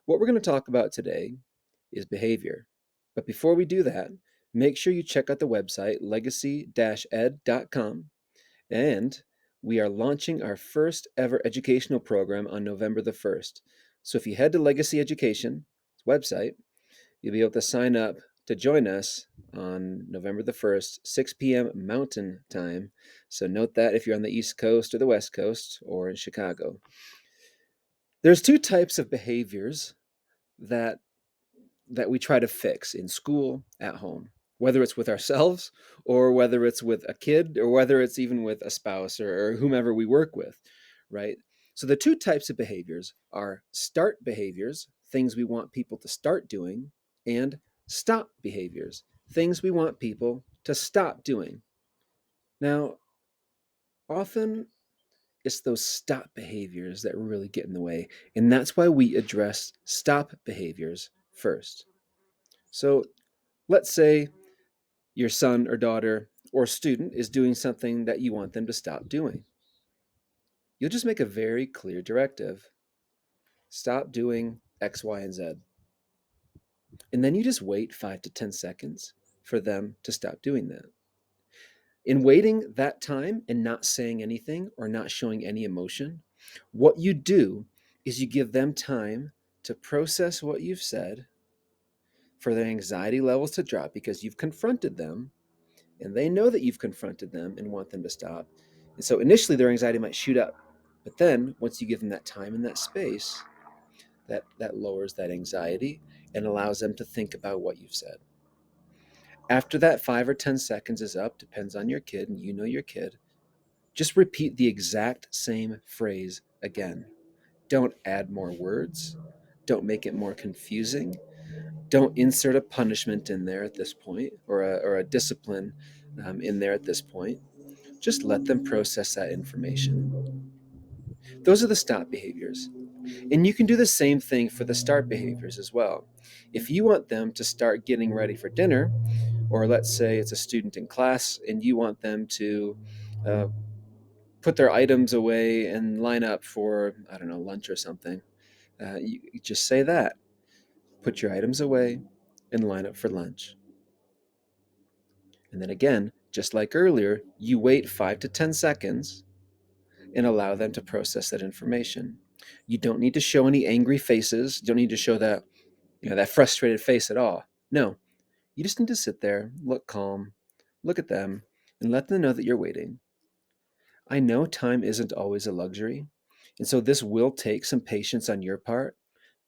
What we're going to talk about today is behavior. But before we do that, make sure you check out the website legacy-ed.com. And we are launching our first ever educational program on November the 1st. So if you head to Legacy Education's website, you'll be able to sign up to join us on November the 1st, 6 p.m. Mountain Time. So note that if you're on the East Coast or the West Coast or in Chicago. There's two types of behaviors that we try to fix in school, at home, whether it's with ourselves or whether it's with a kid or whether it's even with a spouse or whomever we work with, right? So the two types of behaviors are start behaviors, things we want people to start doing, and stop behaviors, things we want people to stop doing. Now, often it's those stop behaviors that really get in the way, and that's why we address stop behaviors first. So let's say your son or daughter or student is doing something that you want them to stop doing. You'll just make a very clear directive. Stop doing X, Y, and Z. And then you just wait 5 to 10 seconds for them to stop doing that. In waiting that time and not saying anything or not showing any emotion, what you do is you give them time to process what you've said, for their anxiety levels to drop because you've confronted them and they know that you've confronted them and want them to stop. And so initially their anxiety might shoot up. But then once you give them that time and that space, that lowers that anxiety and allows them to think about what you've said. After that 5 or 10 seconds is up, depends on your kid and you know your kid, just repeat the exact same phrase again. Don't add more words. Don't make it more confusing. Don't insert a punishment in there at this point or a discipline in there at this point. Just let them process that information. Those are the stop behaviors. And you can do the same thing for the start behaviors as well. If you want them to start getting ready for dinner, or let's say it's a student in class and you want them to uh, put their items away and line up for, I don't know, lunch or something, you just say that. Put your items away and line up for lunch. And then again, just like earlier, you wait 5 to 10 seconds and allow them to process that information. You don't need to show any angry faces. You don't need to show that, that frustrated face at all. No, you just need to sit there, look calm, look at them, and let them know that you're waiting. I know time isn't always a luxury, and so this will take some patience on your part.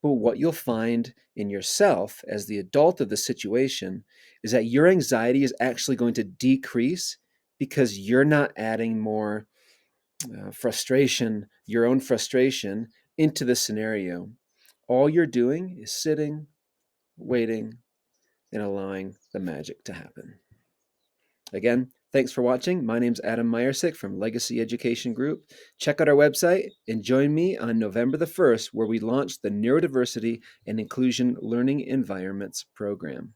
But what you'll find in yourself as the adult of the situation is that your anxiety is actually going to decrease because you're not adding more frustration, your own frustration, into the scenario. All you're doing is sitting, waiting, and allowing the magic to happen. Again, thanks for watching. My name's Adam Meyersick from Legacy Education Group. Check out our website and join me on November the 1st, where we launch the Neurodiversity and Inclusion Learning Environments program.